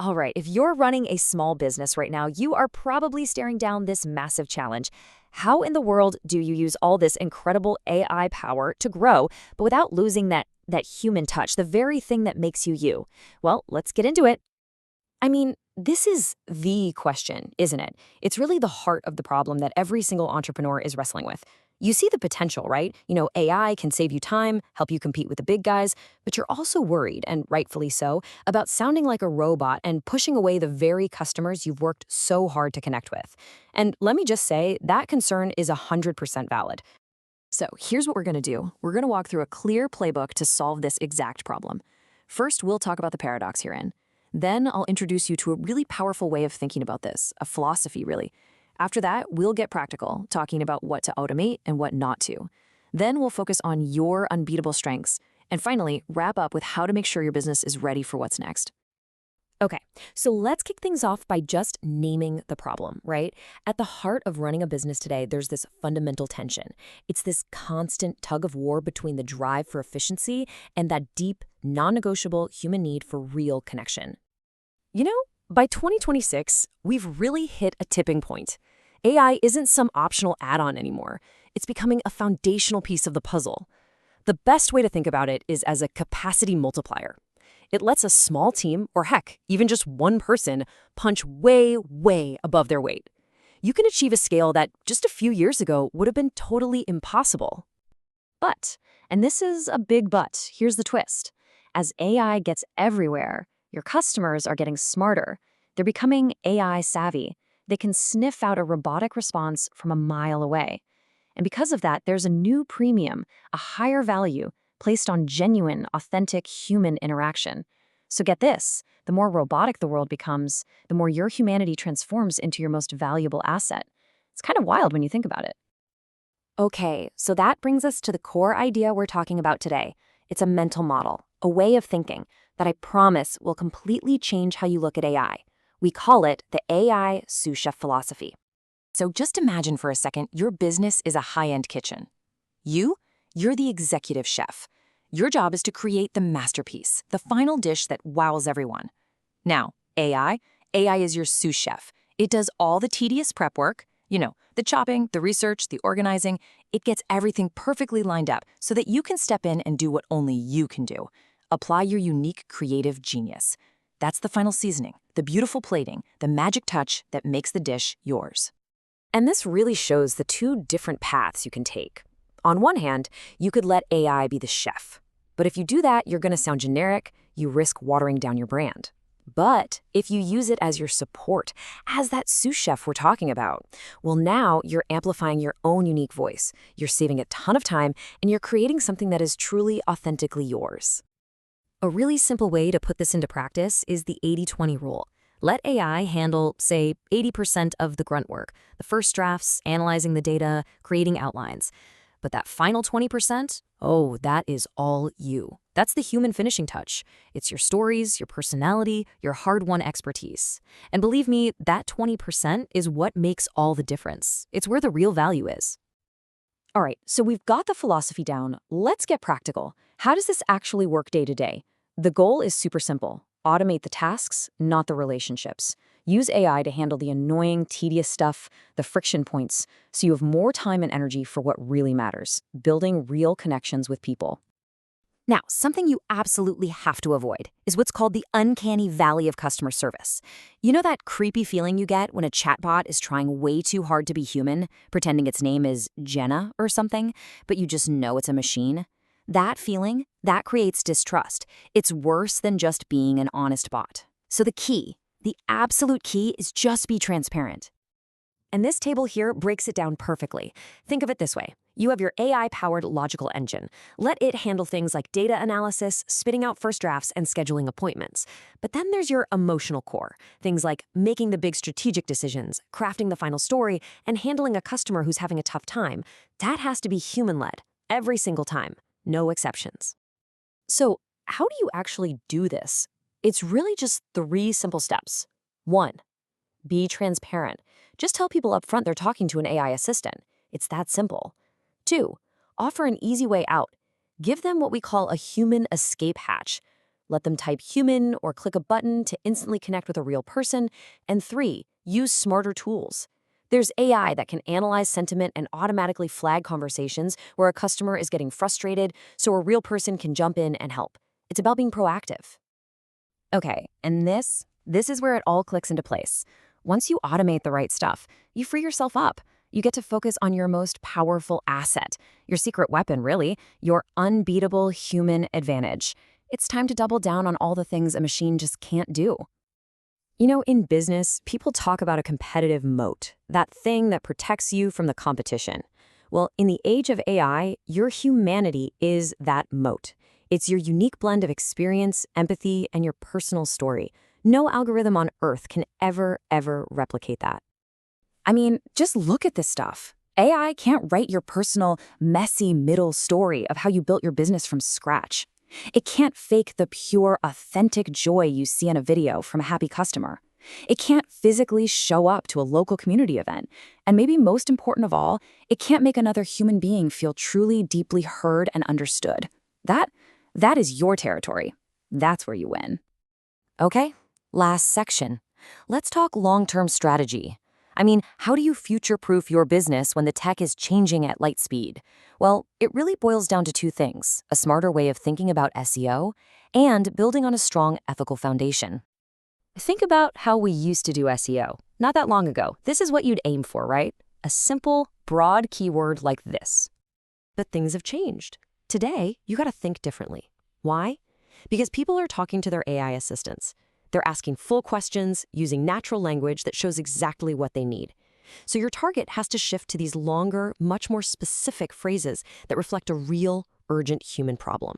All right, if you're running a small business right now, you are probably staring down this massive challenge. How in the world do you use all this incredible AI power to grow, but without losing that human touch, the very thing that makes you you? Well, let's get into it. I mean, this is the question, isn't it? It's really the heart of the problem that every single entrepreneur is wrestling with. You see the potential, right? AI can save you time, help you compete with the big guys, but you're also worried, and rightfully so, about sounding like a robot and pushing away the very customers you've worked so hard to connect with. And let me just say, that concern is 100% valid. So here's what we're going to do. We're going to walk through a clear playbook to solve this exact problem. First, we'll talk about the paradox herein. Then I'll introduce you to a really powerful way of thinking about this, a philosophy really. After that, we'll get practical, talking about what to automate and what not to. Then we'll focus on your unbeatable strengths. And finally, wrap up with how to make sure your business is ready for what's next. Okay, so let's kick things off by just naming the problem, right? At the heart of running a business today, there's this fundamental tension. It's this constant tug of war between the drive for efficiency and that deep, non-negotiable human need for real connection. By 2026, we've really hit a tipping point. AI isn't some optional add-on anymore. It's becoming a foundational piece of the puzzle. The best way to think about it is as a capacity multiplier. It lets a small team, or heck, even just one person, punch way, way above their weight. You can achieve a scale that just a few years ago would have been totally impossible. But, and this is a big but, here's the twist. As AI gets everywhere, your customers are getting smarter. They're becoming AI savvy. They can sniff out a robotic response from a mile away. And because of that, there's a new premium, a higher value, placed on genuine, authentic human interaction. So get this, the more robotic the world becomes, the more your humanity transforms into your most valuable asset. It's kind of wild when you think about it. Okay, so that brings us to the core idea we're talking about today. It's a mental model, a way of thinking that I promise will completely change how you look at AI. We call it the AI Sous-Chef Philosophy. So just imagine for a second your business is a high-end kitchen. You're the executive chef. Your job is to create the masterpiece, the final dish that wows everyone. Now, AI is your sous chef. It does all the tedious prep work, the chopping, the research, the organizing. It gets everything perfectly lined up so that you can step in and do what only you can do. Apply your unique creative genius. That's the final seasoning, the beautiful plating, the magic touch that makes the dish yours. And this really shows the two different paths you can take. On one hand, you could let AI be the chef. But if you do that, you're going to sound generic, you risk watering down your brand. But if you use it as your support, as that sous chef we're talking about, well, now you're amplifying your own unique voice. You're saving a ton of time, and you're creating something that is truly authentically yours. A really simple way to put this into practice is the 80-20 rule. Let AI handle, say, 80% of the grunt work, the first drafts, analyzing the data, creating outlines. But that final 20%, oh, that is all you. That's the human finishing touch. It's your stories, your personality, your hard-won expertise. And believe me, that 20% is what makes all the difference. It's where the real value is. All right, so we've got the philosophy down. Let's get practical. How does this actually work day to day? The goal is super simple. Automate the tasks, not the relationships. Use AI to handle the annoying, tedious stuff, the friction points, so you have more time and energy for what really matters, building real connections with people. Now, something you absolutely have to avoid is what's called the Uncanny Valley of customer service. You know that creepy feeling you get when a chatbot is trying way too hard to be human, pretending its name is Jenna or something, but you just know it's a machine? That feeling, that creates distrust. It's worse than just being an honest bot. So the absolute key is just be transparent. And this table here breaks it down perfectly. Think of it this way. You have your AI-powered logical engine. Let it handle things like data analysis, spitting out first drafts, and scheduling appointments. But then there's your emotional core. Things like making the big strategic decisions, crafting the final story, and handling a customer who's having a tough time. That has to be human-led, every single time. No exceptions. So, how do you actually do this? It's really just 3 simple steps. 1. Be transparent. Just tell people up front they're talking to an AI assistant. It's that simple. 2. Offer an easy way out. Give them what we call a human escape hatch. let them type human or click a button to instantly connect with a real person. And 3, use smarter tools. There's AI that can analyze sentiment and automatically flag conversations where a customer is getting frustrated so a real person can jump in and help. It's about being proactive. Okay, and this is where it all clicks into place. Once you automate the right stuff, you free yourself up. You get to focus on your most powerful asset, your secret weapon, really, your unbeatable human advantage. It's time to double down on all the things a machine just can't do. You know, in business, people talk about a competitive moat, that thing that protects you from the competition. Well, in the age of AI, your humanity is that moat. It's your unique blend of experience, empathy, and your personal story. No algorithm on Earth can ever replicate that. I mean, just look at this stuff. AI can't write your personal, messy middle story of how you built your business from scratch. It can't fake the pure, authentic joy you see in a video from a happy customer. It can't physically show up to a local community event. And maybe most important of all, it can't make another human being feel truly, deeply heard and understood. That is your territory. That's where you win. Okay, last section. Let's talk long-term strategy. I mean, how do you future-proof your business when the tech is changing at light speed? Well, it really boils down to 2 things: a smarter way of thinking about SEO and building on a strong ethical foundation. Think about how we used to do SEO. Not that long ago, this is what you'd aim for, right? A simple, broad keyword like this. But things have changed. Today, you gotta think differently. Why? Because people are talking to their AI assistants. They're asking full questions, using natural language that shows exactly what they need. So your target has to shift to these longer, much more specific phrases that reflect a real, urgent human problem.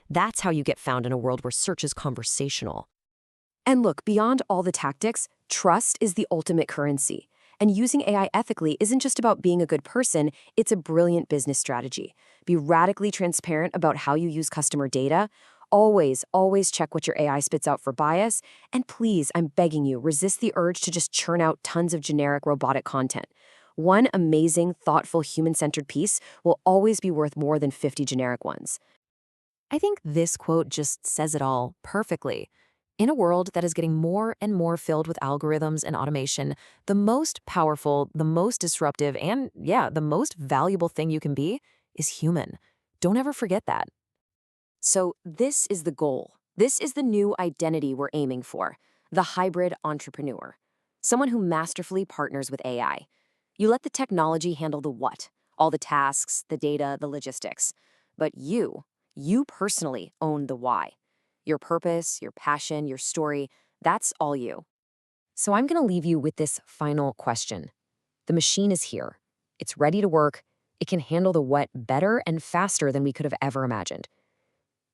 That's how you get found in a world where search is conversational. And look, beyond all the tactics, trust is the ultimate currency. And using AI ethically isn't just about being a good person, it's a brilliant business strategy. Be radically transparent about how you use customer data. Always check what your AI spits out for bias. And please, I'm begging you, resist the urge to just churn out tons of generic robotic content. One amazing, thoughtful, human-centered piece will always be worth more than 50 generic ones. I think this quote just says it all perfectly. In a world that is getting more and more filled with algorithms and automation, the most powerful, the most disruptive, and the most valuable thing you can be is human. Don't ever forget that. So this is the goal. This is the new identity we're aiming for, the hybrid entrepreneur. Someone who masterfully partners with AI. You let the technology handle the what, all the tasks, the data, the logistics. But you personally own the why. Your purpose, your passion, your story, that's all you. So I'm going to leave you with this final question. The machine is here. It's ready to work. It can handle the what better and faster than we could have ever imagined.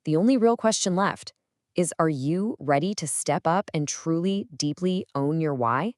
The only real question left is, are you ready to step up and truly, deeply own your why?